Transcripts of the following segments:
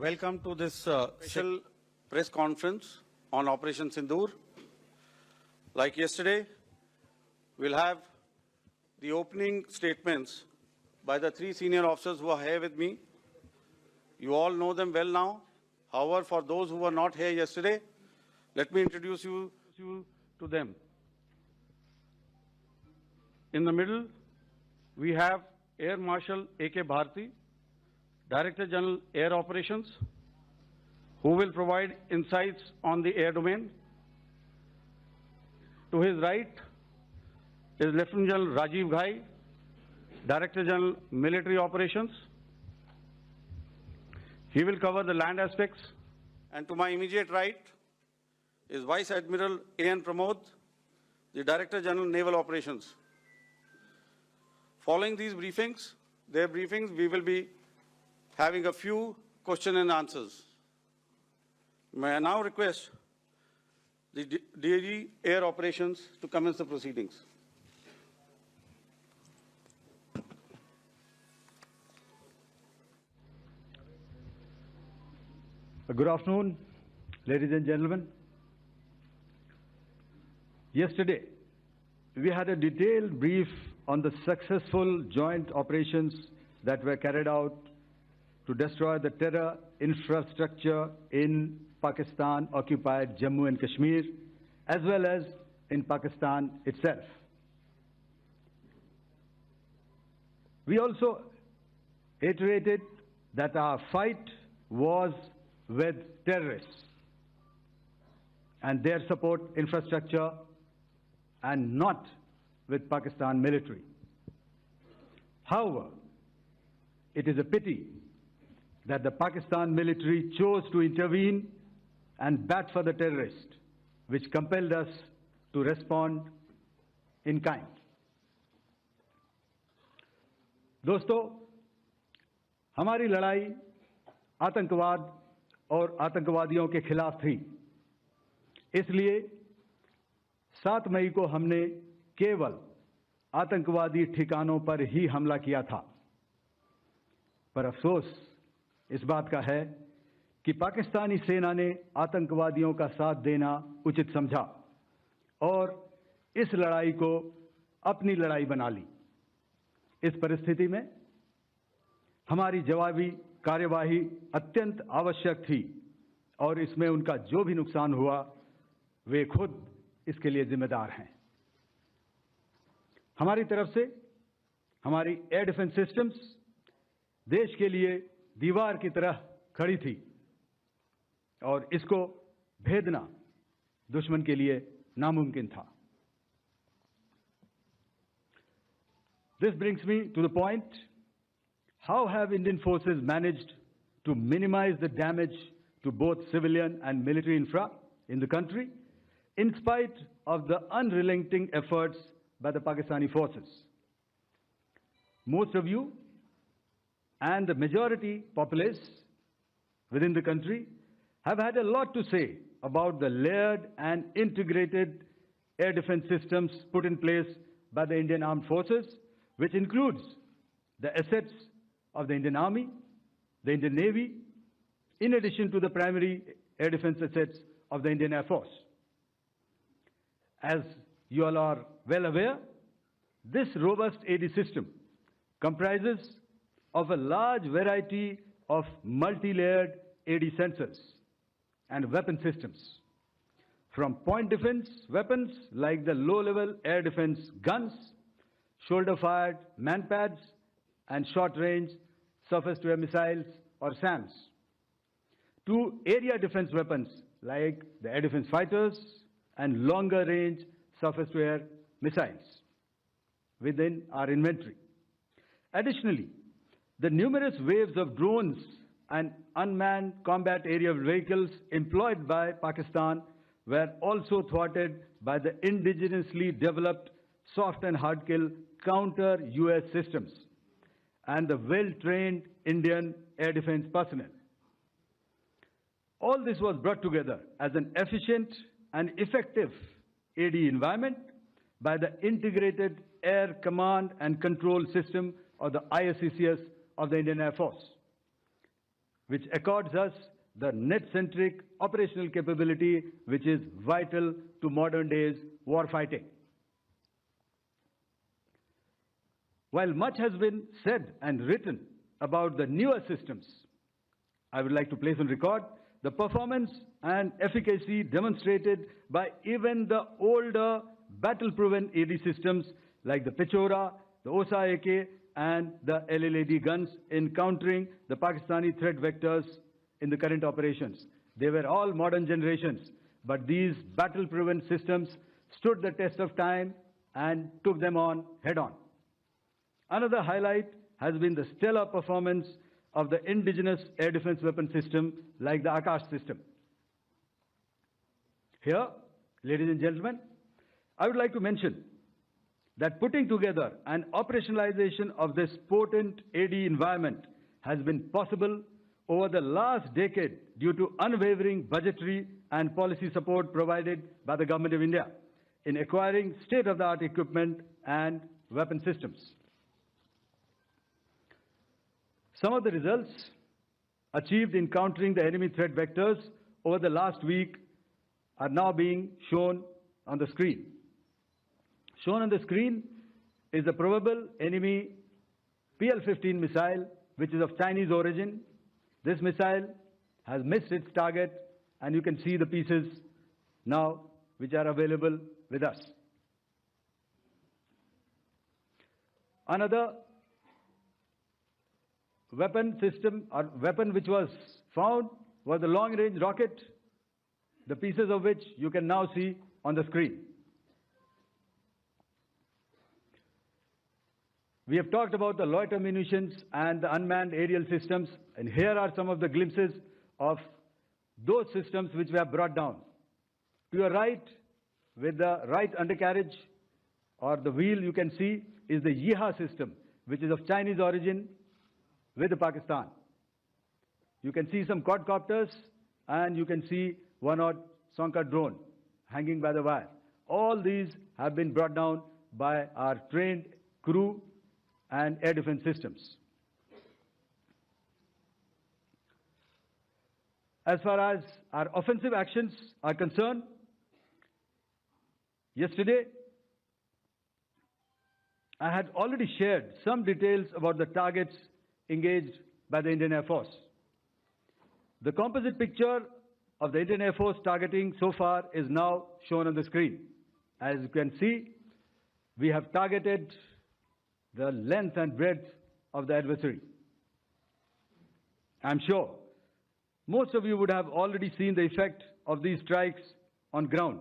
Welcome to this special press conference on Operation Sindoor. Like yesterday, we'll have the opening statements by the three senior officers who are here with me. You all know them well now. However, for those who were not here yesterday, let me introduce you to them. In the middle, we have Air Marshal A.K. Bharti, Director General Air Operations, who will provide insights on the air domain. To his right is Lieutenant General Rajiv Ghai, Director General Military Operations. He will cover the land aspects. And to my immediate right is Vice Admiral A.N. Pramod, the Director General Naval Operations. Following these briefings, we will be having a few question and answers. May I now request the DG Air Operations to commence the proceedings. Good afternoon, ladies and gentlemen. Yesterday, we had a detailed brief on the successful joint operations that were carried out to destroy the terror infrastructure in Pakistan-occupied Jammu and Kashmir, as well as in Pakistan itself. We also iterated that our fight was with terrorists and their support infrastructure and not with Pakistan military. However, it is a pity that the Pakistan military chose to intervene and bat for the terrorist, which compelled us to respond in kind. दोस्तों, हमारी लड़ाई आतंकवाद और आतंकवादियों के खिलाफ थी। इसलिए 7 मई को हमने केवल आतंकवादी ठिकानों पर ही हमला किया था। पर अफसोस इस बात का है कि पाकिस्तानी सेना ने आतंकवादियों का साथ देना उचित समझा और इस लड़ाई को अपनी लड़ाई बना ली। इस परिस्थिति में हमारी जवाबी कार्यवाही अत्यंत आवश्यक थी और इसमें उनका जो भी नुकसान हुआ, वे खुद इसके लिए जिम्मेदार हैं। हमारी तरफ से हमारी एयर डिफेंस सिस्टम्स देश के लिए दीवार की तरह खड़ी थी और इसको भेदना दुश्मन के लिए नामुमकिन था। This brings me to the point, how have Indian forces managed to minimize the damage to both civilian and military infra in the country in spite of the unrelenting efforts by the Pakistani forces? Most of you and the majority populace within the country have had a lot to say about the layered and integrated air defense systems put in place by the Indian Armed Forces, which includes the assets of the Indian Army, the Indian Navy, in addition to the primary air defense assets of the Indian Air Force. As you all are well aware, this robust AD system comprises of a large variety of multi-layered AD sensors and weapon systems, from point defense weapons like the low-level air defense guns, shoulder-fired manpads, and short-range surface-to-air missiles or SAMs, to area defense weapons like the air defense fighters and longer-range surface-to-air missiles within our inventory. Additionally, the numerous waves of drones and unmanned combat aerial vehicles employed by Pakistan were also thwarted by the indigenously developed soft and hard kill counter-US systems and the well-trained Indian air defense personnel. All this was brought together as an efficient and effective AD environment by the Integrated Air Command and Control System, or the ISCCS, of the Indian Air Force, which accords us the net-centric operational capability which is vital to modern days war fighting. While much has been said and written about the newer systems, I would like to place on record the performance and efficacy demonstrated by even the older battle-proven AD systems like the Pechora, the OSA AK, and the LLAD guns in countering the Pakistani threat vectors in the current operations. They were all modern generations, but these battle-proven systems stood the test of time and took them on head-on. Another highlight has been the stellar performance of the indigenous air defense weapon system like the Akash system. Here, ladies and gentlemen, I would like to mention that putting together and operationalization of this potent AD environment has been possible over the last decade due to unwavering budgetary and policy support provided by the Government of India in acquiring state-of-the-art equipment and weapon systems. Some of the results achieved in countering the enemy threat vectors over the last week are now being shown on the screen. Shown on the screen is the probable enemy PL-15 missile, which is of Chinese origin. This missile has missed its target, and you can see the pieces now which are available with us. Another weapon system or weapon which was found was the long-range rocket, the pieces of which you can now see on the screen. We have talked about the loiter munitions and the unmanned aerial systems, and here are some of the glimpses of those systems which we have brought down. To your right, with the right undercarriage or the wheel you can see, is the Yeeha system, which is of Chinese origin with Pakistan. You can see some quadcopters, and you can see one odd Sonka drone hanging by the wire. All these have been brought down by our trained crew and air defense systems. As far as our offensive actions are concerned, yesterday I had already shared some details about the targets engaged by the Indian Air Force. The composite picture of the Indian Air Force targeting so far is now shown on the screen. As you can see, we have targeted the length and breadth of the adversary. I'm sure most of you would have already seen the effect of these strikes on ground,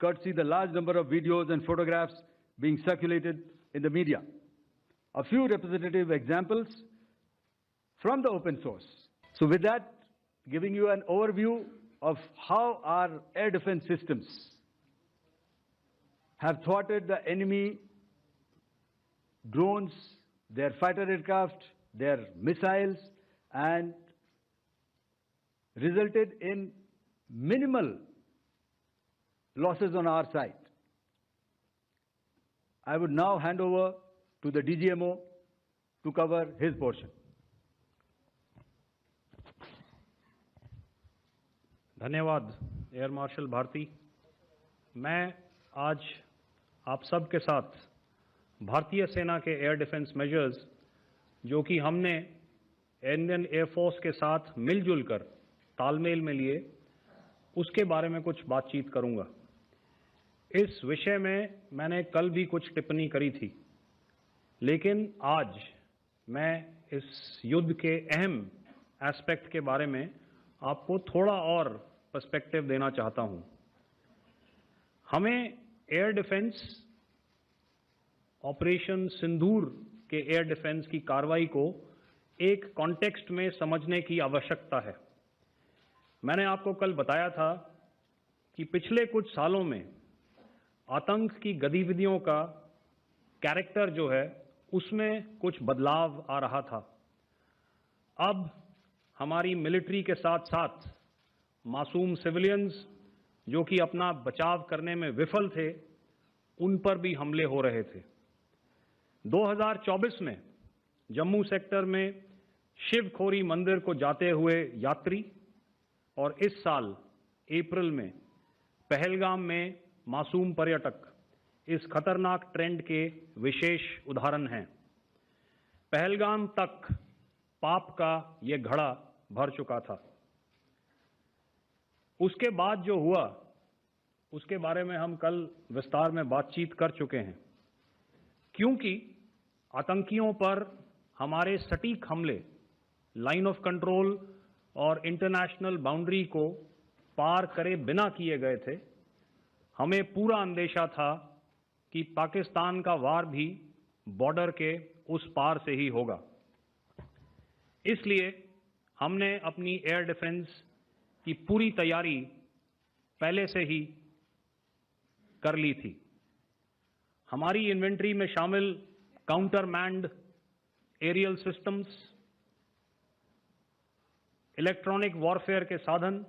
courtesy the large number of videos and photographs being circulated in the media. A few representative examples from the open source. So with that, giving you an overview of how our air defense systems have thwarted the enemy drones, their fighter aircraft, their missiles, and resulted in minimal losses on our side. I would now hand over to the DGMO to cover his portion. धन्यवाद air marshal Bharti. मैं आज आप सब के साथ भारतीय सेना के एयर डिफेंस मेजर्स जो कि हमने इंडियन एयर फोर्स के साथ मिलजुल कर तालमेल में लिए, उसके बारे में कुछ बातचीत करूंगा। इस विषय में मैंने कल भी कुछ टिप्पणी करी थी, लेकिन आज मैं इस युद्ध के अहम एस्पेक्ट के बारे में आपको थोड़ा और पर्सपेक्टिव देना चाहता हूं। हमें एयर डिफेंस ऑपरेशन सिंदूर के एयर डिफेंस की कार्रवाई को एक कॉन्टेक्स्ट में समझने की आवश्यकता है। मैंने आपको कल बताया था कि पिछले कुछ सालों में आतंक की गतिविधियों का कैरेक्टर जो है उसमें कुछ बदलाव आ रहा था। अब हमारी मिलिट्री के साथ साथ मासूम सिविलियंस जो कि अपना बचाव करने में विफल थे, उन पर भी हमले हो रहे थे। 2024 में जम्मू सेक्टर में शिवखोरी मंदिर को जाते हुए यात्री और इस साल अप्रैल में पहलगाम में मासूम पर्यटक इस खतरनाक ट्रेंड के विशेष उदाहरण हैं। पहलगाम तक पाप का ये घड़ा भर चुका था। उसके बाद जो हुआ उसके बारे में हम कल विस्तार में बातचीत कर चुके हैं। क्योंकि आतंकियों पर हमारे सटीक हमले लाइन ऑफ कंट्रोल और इंटरनेशनल बाउंड्री को पार करे बिना किए गए थे, हमें पूरा अंदेशा था कि पाकिस्तान का वार भी बॉर्डर के उस पार से ही होगा। इसलिए हमने अपनी एयर डिफेंस की पूरी तैयारी पहले से ही कर ली थी। हमारी इन्वेंट्री में शामिल counter manned aerial systems, electronic warfare के साधन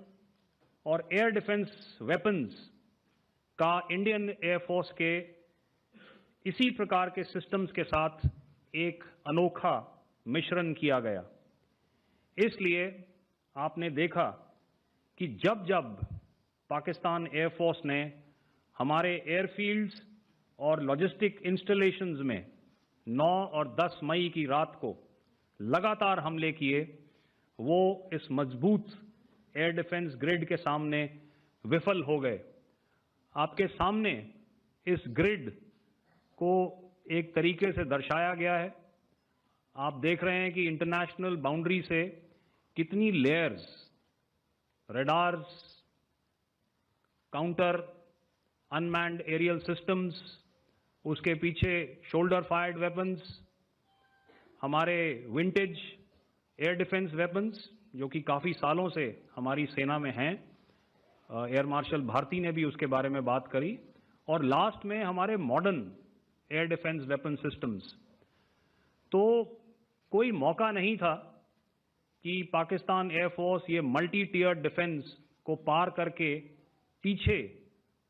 और एयर डिफेंस वेपन्स का इंडियन एयरफोर्स के इसी प्रकार के सिस्टम्स के साथ एक अनोखा मिश्रण किया गया। इसलिए आपने देखा कि जब जब पाकिस्तान एयरफोर्स ने हमारे एयरफील्ड्स और लॉजिस्टिक इंस्टॉलेशंस में 9 और 10 मई की रात को लगातार हमले किए, वो इस मजबूत एयर डिफेंस ग्रिड के सामने विफल हो गए। आपके सामने इस ग्रिड को एक तरीके से दर्शाया गया है। आप देख रहे हैं कि इंटरनेशनल बाउंड्री से कितनी layers, radars, counter unmanned aerial systems, उसके पीछे शोल्डर फायर्ड वेपन्स, हमारे विंटेज एयर डिफेंस वेपन्स जो कि काफ़ी सालों से हमारी सेना में हैं। एयर मार्शल भारती ने भी उसके बारे में बात करी। और लास्ट में हमारे modern air defence weapon systems. तो कोई मौका नहीं था कि पाकिस्तान एयरफोर्स ये मल्टी टीयर डिफेंस को पार करके पीछे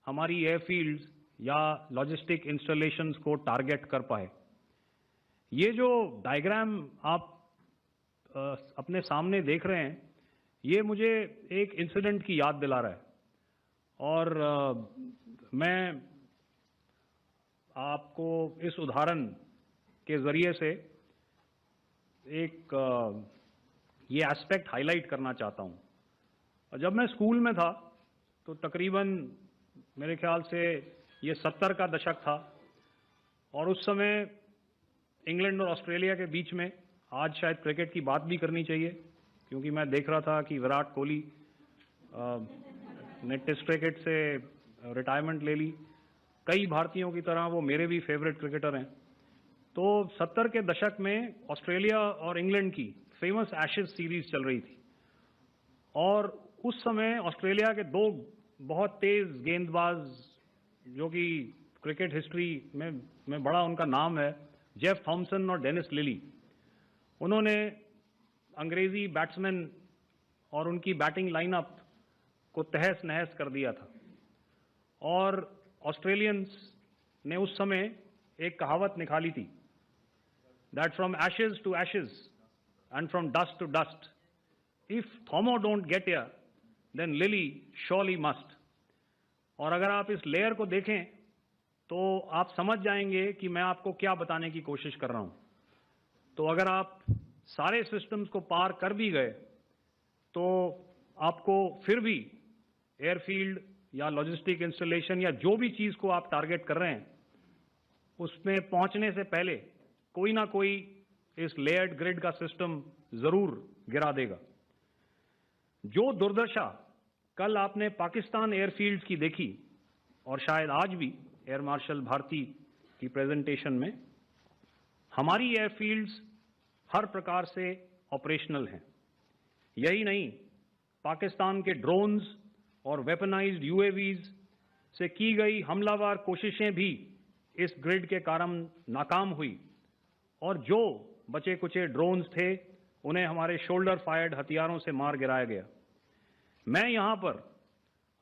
हमारी एयरफील्ड्स या लॉजिस्टिक इंस्टॉलेशंस को टारगेट कर पाए। ये जो डायग्राम आप अपने सामने देख रहे हैं, ये मुझे एक इंसिडेंट की याद दिला रहा है। और मैं आपको इस उदाहरण के जरिए से एक ये एस्पेक्ट हाईलाइट करना चाहता हूं। जब मैं स्कूल में था तो तकरीबन मेरे ख्याल से ये 70 का दशक था और उस समय इंग्लैंड और ऑस्ट्रेलिया के बीच में, आज शायद क्रिकेट की बात भी करनी चाहिए क्योंकि मैं देख रहा था कि विराट कोहली ने टेस्ट क्रिकेट से रिटायरमेंट ले ली। कई भारतीयों की तरह वो मेरे भी फेवरेट क्रिकेटर हैं। तो 70 के दशक में ऑस्ट्रेलिया और इंग्लैंड की फेमस एशेज सीरीज चल रही थी और उस समय ऑस्ट्रेलिया के दो बहुत तेज गेंदबाज जो कि क्रिकेट हिस्ट्री में बड़ा उनका नाम है, जेफ थॉमसन और डेनिस लिली, उन्होंने अंग्रेजी बैट्समैन और उनकी बैटिंग लाइनअप को तहस नहस कर दिया था। और ऑस्ट्रेलियंस ने उस समय एक कहावत निकाली थी, that from ashes to ashes and from dust to dust, if Thommo don't get here then Lillee surely must. और अगर आप इस लेयर को देखें तो आप समझ जाएंगे कि मैं आपको क्या बताने की कोशिश कर रहा हूं। तो अगर आप सारे सिस्टम्स को पार कर भी गए तो आपको फिर भी एयरफील्ड या लॉजिस्टिक इंस्टॉलेशन या जो भी चीज को आप टारगेट कर रहे हैं उसमें पहुंचने से पहले कोई ना कोई इस लेयर्ड ग्रिड का सिस्टम जरूर गिरा देगा। जो दुर्दशा कल आपने पाकिस्तान एयरफील्ड्स की देखी और शायद आज भी एयर मार्शल भारती की प्रेजेंटेशन में, हमारी एयरफील्ड्स हर प्रकार से ऑपरेशनल हैं। यही नहीं, पाकिस्तान के ड्रोन्स और वेपनाइज्ड यूएवीज से की गई हमलावर कोशिशें भी इस ग्रिड के कारण नाकाम हुई और जो बचे कुचे ड्रोन्स थे उन्हें हमारे शोल्डर फायर्ड हथियारों से मार गिराया गया। मैं यहां पर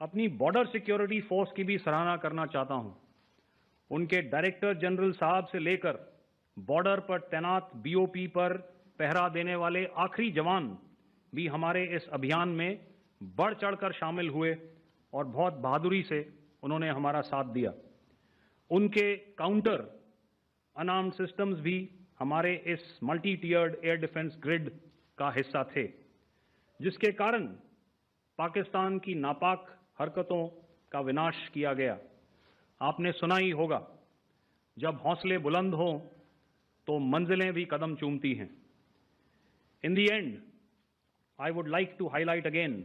अपनी बॉर्डर सिक्योरिटी फोर्स की भी सराहना करना चाहता हूं। उनके डायरेक्टर जनरल साहब से लेकर बॉर्डर पर तैनात बीओपी पर पहरा देने वाले आखिरी जवान भी हमारे इस अभियान में बढ़ चढ़कर शामिल हुए और बहुत बहादुरी से उन्होंने हमारा साथ दिया। उनके काउंटर अनार्म्ड सिस्टम्स भी हमारे इस मल्टी टियर्ड एयर डिफेंस ग्रिड का हिस्सा थे, जिसके कारण पाकिस्तान की नापाक हरकतों का विनाश किया गया। आपने सुना ही होगा, जब हौसले बुलंद हों तो मंजिलें भी कदम चूमती हैं। In the end, I would like to highlight again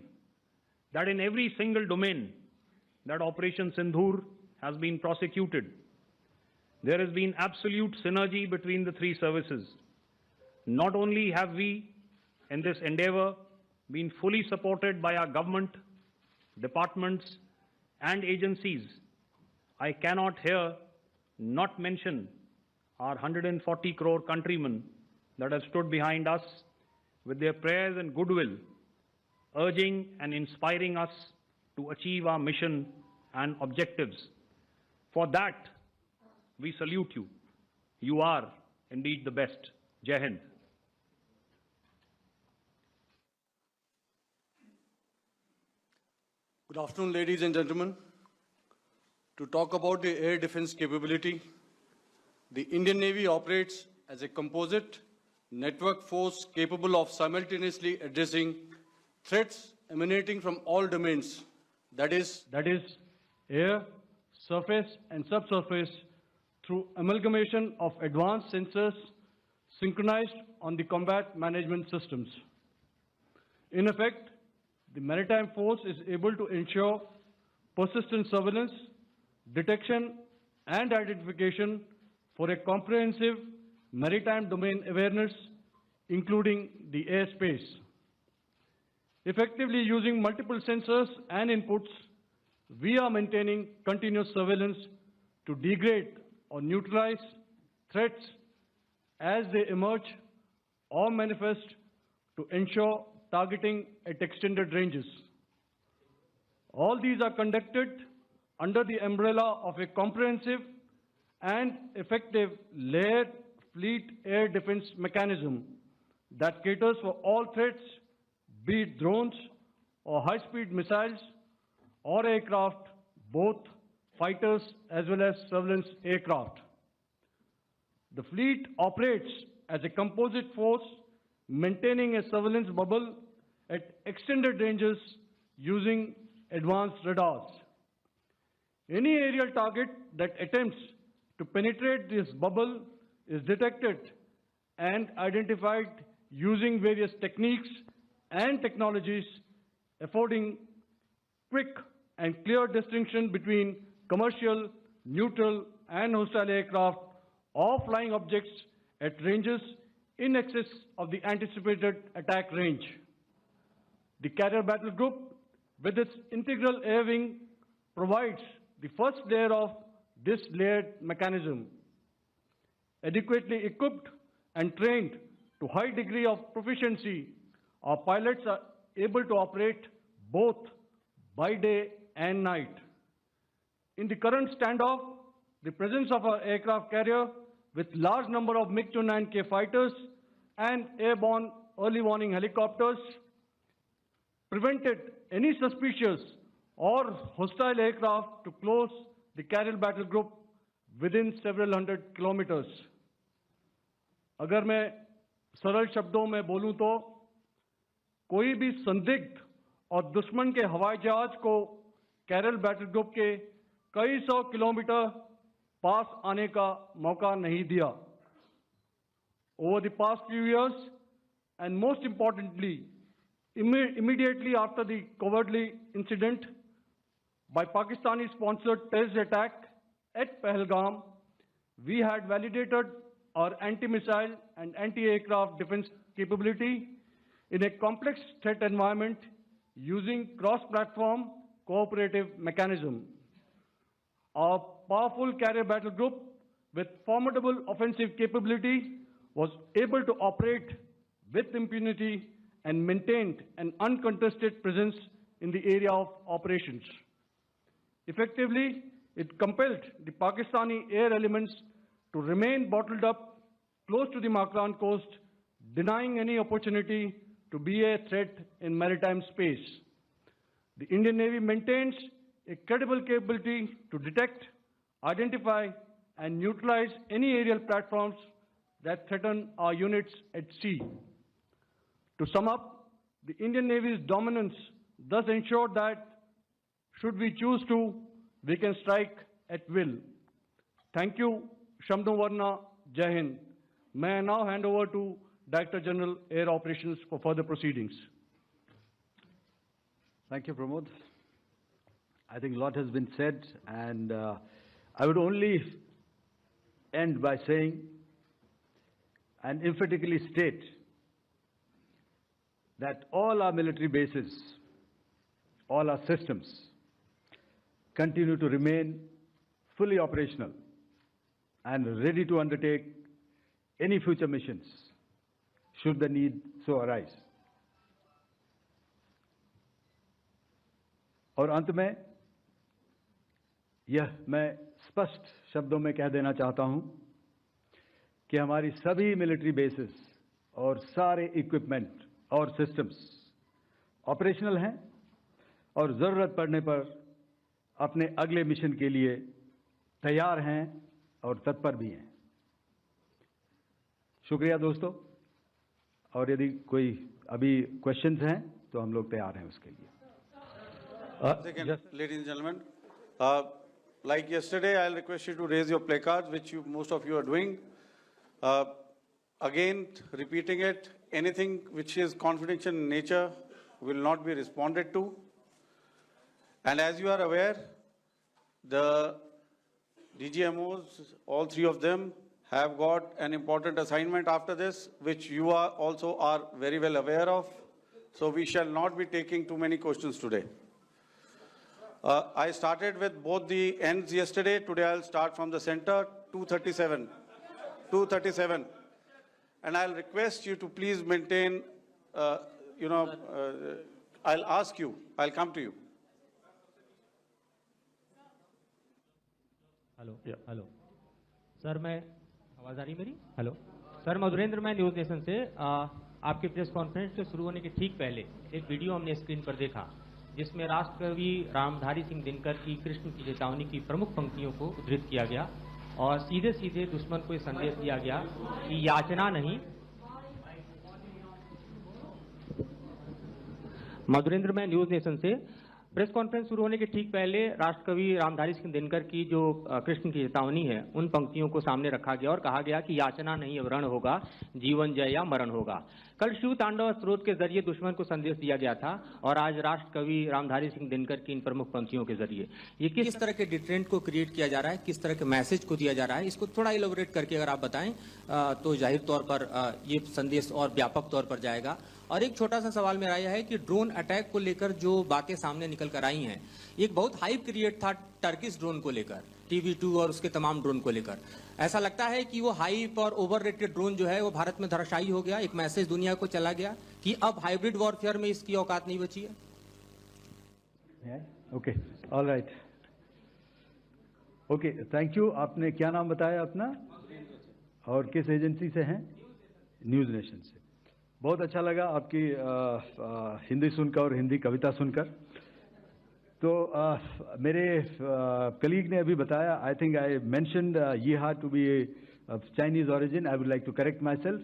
that in every single domain that Operation Sindoor has been prosecuted, there has been absolute synergy between the three services. Not only have we, in this endeavor, been fully supported by our government, departments, and agencies, I cannot here not mention our 140 crore countrymen that have stood behind us with their prayers and goodwill, urging and inspiring us to achieve our mission and objectives. For that, we salute you. You are indeed the best. Jai Hind. Good afternoon, ladies and gentlemen. To talk about the air defense capability, the Indian Navy operates as a composite network force capable of simultaneously addressing threats emanating from all domains, that is air, surface and subsurface, through amalgamation of advanced sensors synchronized on the combat management systems. In effect, the maritime force is able to ensure persistent surveillance, detection and identification for a comprehensive maritime domain awareness, including the airspace. Effectively using multiple sensors and inputs, we are maintaining continuous surveillance to degrade or neutralize threats as they emerge or manifest, to ensure targeting at extended ranges. All these are conducted under the umbrella of a comprehensive and effective layered fleet air defense mechanism that caters for all threats, be it drones or high-speed missiles or aircraft, both fighters as well as surveillance aircraft. The fleet operates as a composite force, maintaining a surveillance bubble at extended ranges using advanced radars. Any aerial target that attempts to penetrate this bubble is detected and identified using various techniques and technologies, affording quick and clear distinction between commercial, neutral, and hostile aircraft or flying objects at ranges in excess of the anticipated attack range. The Carrier Battle Group, with its integral air wing, provides the first layer of this layered mechanism. Adequately equipped and trained to high degree of proficiency, our pilots are able to operate both by day and night. In the current standoff, the presence of our aircraft carrier with large number of MiG-29K fighters and airborne early warning helicopters prevented any suspicious or hostile aircraft to close the Carrier Battle Group within several hundred kilometers. अगर मैं सरल शब्दों में बोलूं तो कोई भी संदिग्ध और दुश्मन के हवाई जहाज को कैरल बैटल ग्रुप के कई सौ किलोमीटर पास आने का मौका नहीं दिया. Over the past few years, and most importantly, immediately after the cowardly incident by Pakistani-sponsored terrorist attack at Pahalgam, we had validated our anti-missile and anti-aircraft defense capability in a complex threat environment using cross-platform cooperative mechanism. Our powerful carrier battle group with formidable offensive capability was able to operate with impunity and maintained an uncontested presence in the area of operations. Effectively, it compelled the Pakistani air elements to remain bottled up close to the Makran coast denying any opportunity to be a threat in maritime space. The Indian Navy maintains a credible capability to detect, identify, and neutralize any aerial platforms that threaten our units at sea. To sum up, the Indian Navy's dominance thus ensured that, should we choose to, we can strike at will. Thank you, Shabdon Varna, Jai Hind. May I now hand over to Director General Air Operations for further proceedings. Thank you, Pramod. I think a lot has been said, and I would only end by saying and emphatically state that all our military bases, all our systems continue to remain fully operational and ready to undertake any future missions should the need so arise. और अंत में यह मैं स्पष्ट शब्दों में कह देना चाहता हूं कि हमारी सभी मिलिट्री बेसेस और सारे इक्विपमेंट और सिस्टम्स ऑपरेशनल हैं और जरूरत पड़ने पर अपने अगले मिशन के लिए तैयार हैं और तत्पर भी हैं। शुक्रिया दोस्तों, और यदि कोई अभी क्वेश्चंस हैं तो हम लोग तैयार हैं उसके लिए। Ladies and gentlemen, like yesterday, I'll request you to raise your placards, which most of you are doing. Again, repeating it, anything which is confidential in nature will not be responded to. And as you are aware, the DGMOs, all three of them, have got an important assignment after this, which you also are very well aware of. So we shall not be taking too many questions today. I started with both the ends yesterday. Today I'll start from the center, 237. 237. And I'll request you to please maintain, I'll ask you, I'll come to you. Hello hello sir, मैं आवाज़ आ रही मेरी? Hello sir, Madhurendra, मैं news nation से आपके press conference के शुरू होने के ठीक पहले एक वीडियो हमने स्क्रीन पर देखा जिसमें राष्ट्रकवि रामधारी सिंह दिनकर की कृष्ण की चेतावनी की प्रमुख पंक्तियों को उद्धृत किया गया और सीधे सीधे दुश्मन को ये संदेश दिया गया कि याचना नहीं। मधुरेंद्र, मैं न्यूज़ नेशन से प्रेस कॉन्फ्रेंस शुरू होने के ठीक पहले राष्ट्रकवि रामधारी सिंह दिनकर की जो कृष्ण की चेतावनी है उन पंक्तियों को सामने रखा गया और कहा गया कि याचना नहीं अब रण होगा, जीवन जय या मरण होगा। कल शिव तांडव स्त्रोत के जरिए दुश्मन को संदेश दिया गया था और आज राष्ट्रकवि रामधारी सिंह दिनकर की इन प्रमुख पंक्तियों के जरिए ये किस तरह के डिटरेंट को क्रिएट किया जा रहा है, किस तरह के मैसेज को दिया जा रहा है, इसको थोड़ा इलेबोरेट करके अगर आप बताएं तो जाहिर तौर पर ये संदेश और व्यापक तौर पर जाएगा। और एक छोटा सा सवाल मेरा यह है कि ड्रोन अटैक को लेकर जो बातें सामने निकल कर आई हैं, एक बहुत हाइप क्रिएट था टर्किश ड्रोन को लेकर, TB2 और उसके तमाम ड्रोन को लेकर। ऐसा लगता है कि वो हाइप और ओवररेटेड ड्रोन जो है वो भारत में धराशायी हो गया, एक मैसेज दुनिया को चला गया कि अब हाइब्रिड वॉरफेयर में इसकी औकात नहीं बची है। Okay, all right, okay, thank you. आपने क्या नाम बताया अपना और किस एजेंसी से हैं? न्यूज़ नेशन से। बहुत अच्छा लगा आपकी हिंदी सुनकर और हिंदी कविता सुनकर। तो मेरे कलीग ने अभी बताया, आई थिंक आई मेंशन्ड येहा to be Chinese origin. I would like to correct myself.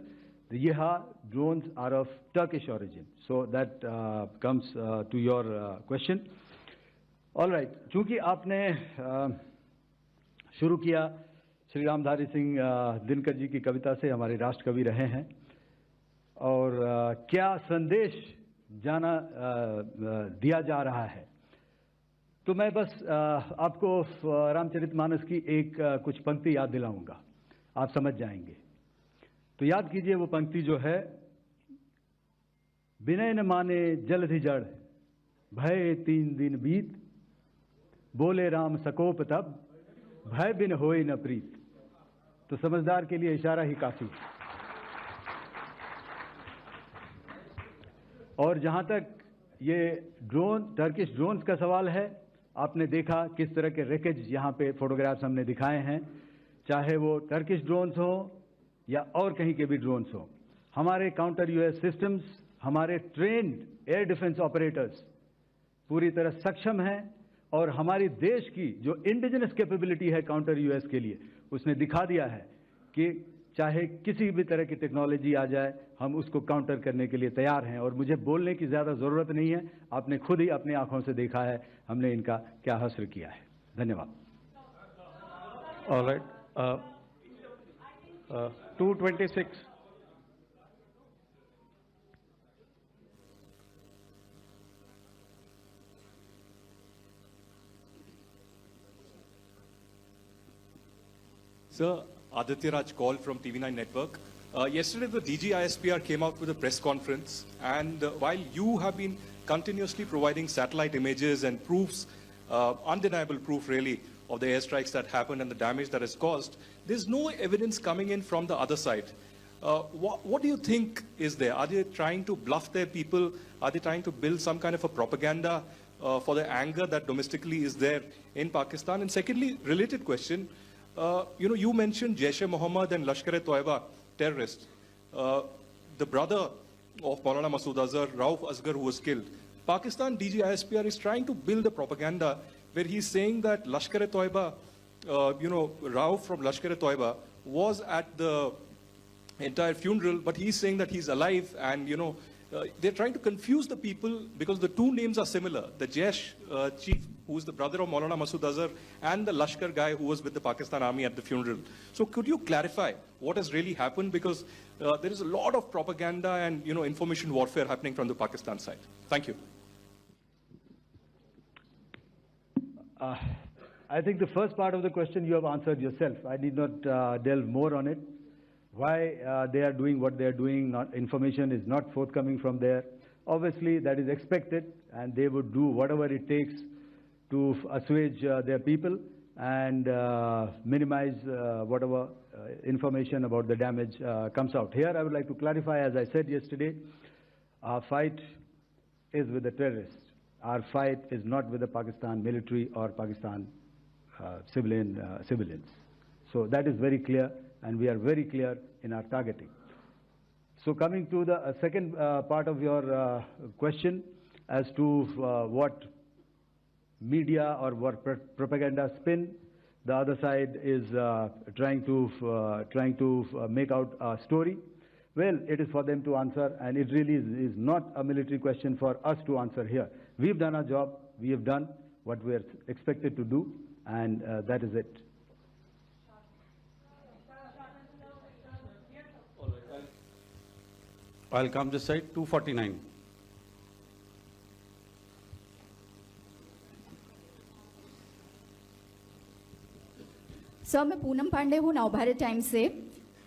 The Yeha drones are of Turkish origin. So that comes to your question. All right. चूंकि आपने शुरू किया श्री रामधारी सिंह दिनकर जी की कविता से, हमारे राष्ट्रकवि रहे हैं, और क्या संदेश दिया जा रहा है, तो मैं बस आपको रामचरितमानस की एक कुछ पंक्ति याद दिलाऊंगा, आप समझ जाएंगे। तो याद कीजिए वो पंक्ति जो है, विनय न माने जलधि जड़, भय 3 दिन बीत, बोले राम सकोप तब, भय बिन होए न प्रीत। तो समझदार के लिए इशारा ही काफी। और जहां तक ये टर्किश ड्रोन्स का सवाल है, आपने देखा किस तरह के रेकेज यहाँ पे फोटोग्राफ्स हमने दिखाए हैं, चाहे वो टर्किश ड्रोन्स हो या और कहीं के भी ड्रोन्स हो। हमारे काउंटर यूएस सिस्टम्स, हमारे ट्रेन्ड एयर डिफेंस ऑपरेटर्स पूरी तरह सक्षम हैं और हमारी देश की जो इंडिजिनस कैपेबिलिटी है काउंटर यूएस के लिए, उसने दिखा दिया है कि चाहे किसी भी तरह की टेक्नोलॉजी आ जाए, हम उसको काउंटर करने के लिए तैयार हैं। और मुझे बोलने की ज़्यादा ज़रूरत नहीं है, आपने खुद ही अपनी आंखों से देखा है हमने इनका क्या हासिल किया है। धन्यवाद। All right. 226. Sir, Aditya Raj call from TV9 Network. Yesterday, the DG ISPR came out with a press conference, and while you have been continuously providing satellite images and proofs, undeniable proof really, of the airstrikes that happened and the damage that is caused, there's no evidence coming in from the other side. What do you think is there? Are they trying to bluff their people? Are they trying to build some kind of a propaganda for the anger that domestically is there in Pakistan? And secondly, related question, you mentioned Jaish-e-Mohammed and Lashkar-e-Toiba terrorists. The brother of Maulana Masood Azhar, Rauf Asghar, who was killed. Pakistan DG ISPR is trying to build a propaganda where he's saying that Lashkar-e-Toiba, Rauf from Lashkar-e-Toiba was at the entire funeral, but he's saying that he's alive, and they're trying to confuse the people because the two names are similar. The Jaish chief, who is the brother of Maulana Masood Azhar, and the Lashkar guy who was with the Pakistan army at the funeral. So could you clarify what has really happened? Because there is a lot of propaganda and information warfare happening from the Pakistan side. Thank you. I think the first part of the question you have answered yourself. I need not delve more on it. Why they are doing what they are doing, information is not forthcoming from there. Obviously, that is expected, and they would do whatever it takes to assuage their people and minimize whatever information about the damage comes out. Here, I would like to clarify, as I said yesterday, our fight is with the terrorists. Our fight is not with the Pakistan military or Pakistan civilians. So that is very clear, and we are very clear in our targeting. So coming to the second part of your question as to what media or what propaganda spin the other side is trying to make out a story. Well, it is for them to answer, and it really is not a military question for us to answer here. We've done our job. We have done what we are expected to do, and that is it. I'll come this side, 249. Sir, मैं पूनम पांडे हूँ Navbharat times से।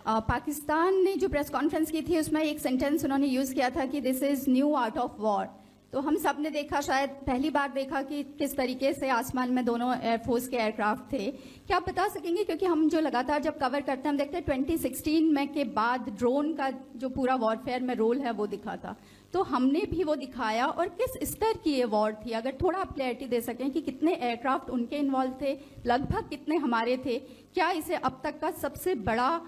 पाकिस्तान ने जो press conference की थी उसमें एक sentence उन्होंने यूज़ किया था कि this is new art of war. तो हम सब ने देखा, शायद पहली बार देखा कि किस तरीके से आसमान में दोनों एयरफोर्स के एयरक्राफ्ट थे। क्या आप बता सकेंगे, क्योंकि हम जो लगातार जब कवर करते हैं हम देखते हैं 2016 में के बाद ड्रोन का जो पूरा वॉरफेयर में रोल है वो दिखा था, तो हमने भी वो दिखाया, और किस स्तर की ये वॉर थी? अगर थोड़ा आप क्लैरिटी दे सकें कि कितने एयरक्राफ्ट उनके इन्वॉल्व थे, लगभग कितने हमारे थे, क्या इसे अब तक का सबसे बड़ा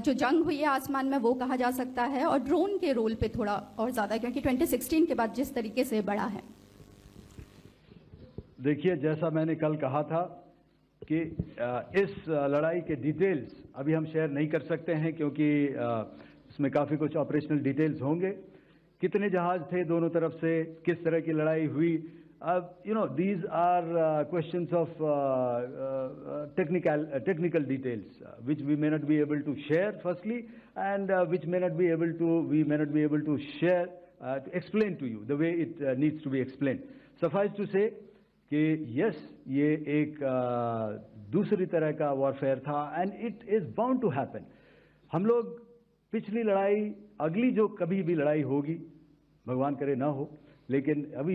जो जंग हुई है आसमान में वो कहा जा सकता है? और ड्रोन के रोल पे थोड़ा और ज़्यादा, क्योंकि 2016 के बाद जिस तरीके से बड़ा है। देखिए, जैसा मैंने कल कहा था कि इस लड़ाई के डिटेल्स अभी हम शेयर नहीं कर सकते हैं, क्योंकि इसमें काफ़ी कुछ ऑपरेशनल डिटेल्स होंगे। कितने जहाज थे दोनों तरफ से, किस तरह की लड़ाई हुई, these are questions of technical details which we may not be able to share firstly, and which we may not be able to share to explain to you the way it needs to be explained. Suffice to say कि yes, ये एक दूसरी तरह का warfare था, and it is bound to happen. हम लोग पिछली लड़ाई, अगली जो कभी भी लड़ाई होगी, भगवान करे ना हो, लेकिन अभी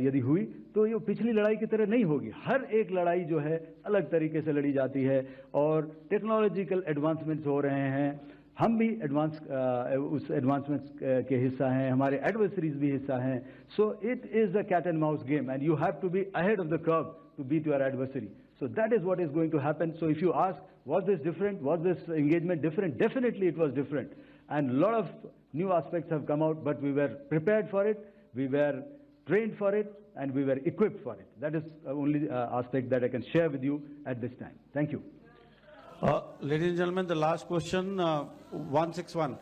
यदि हुई तो ये पिछली लड़ाई की तरह नहीं होगी। हर एक लड़ाई जो है अलग तरीके से लड़ी जाती है, और टेक्नोलॉजिकल एडवांसमेंट्स हो रहे हैं। हम भी उस एडवांसमेंट्स के हिस्सा हैं, हमारे एडवर्सरीज भी हिस्सा हैं। So it is a cat and mouse game, and you have to be ahead of the curve to beat your adversary. So that is what is going to happen. So if you ask, was this different? Was this engagement different? Definitely it was different. and a lot of new aspects have come out, but we were prepared for it, we were trained for it, and we were equipped for it. That is the only aspect that I can share with you at this time. Thank you. Ladies and gentlemen, the last question, 161.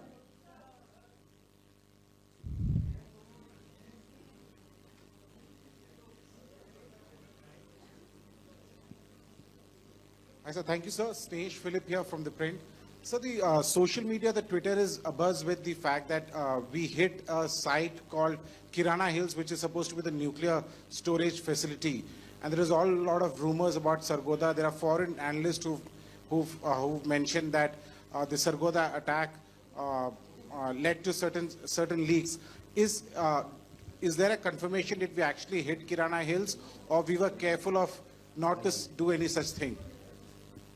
Hi, sir. Thank you, sir. Snesh Philip here from the print. So the social media, the Twitter is abuzz with the fact that we hit a site called Kirana Hills, which is supposed to be the nuclear storage facility. And there is a lot of rumors about Sargodha. There are foreign analysts who've mentioned that the Sargodha attack led to certain leaks. Is there a confirmation that we actually hit Kirana Hills, or we were careful of not to do any such thing?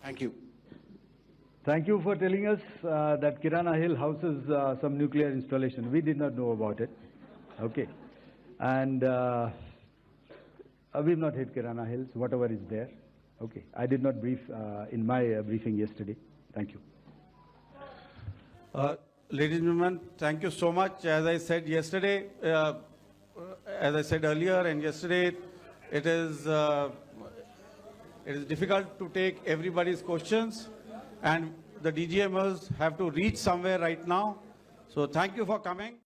Thank you. Thank you for telling us that Kirana Hill houses some nuclear installation. We did not know about it. Okay. And we've not hit Kirana Hills, whatever is there. Okay. I did not brief in my briefing yesterday. Thank you. Ladies and gentlemen, thank you so much. As I said yesterday, as I said earlier and yesterday, it is difficult to take everybody's questions, and the DGMers have to reach somewhere right now. So thank you for coming.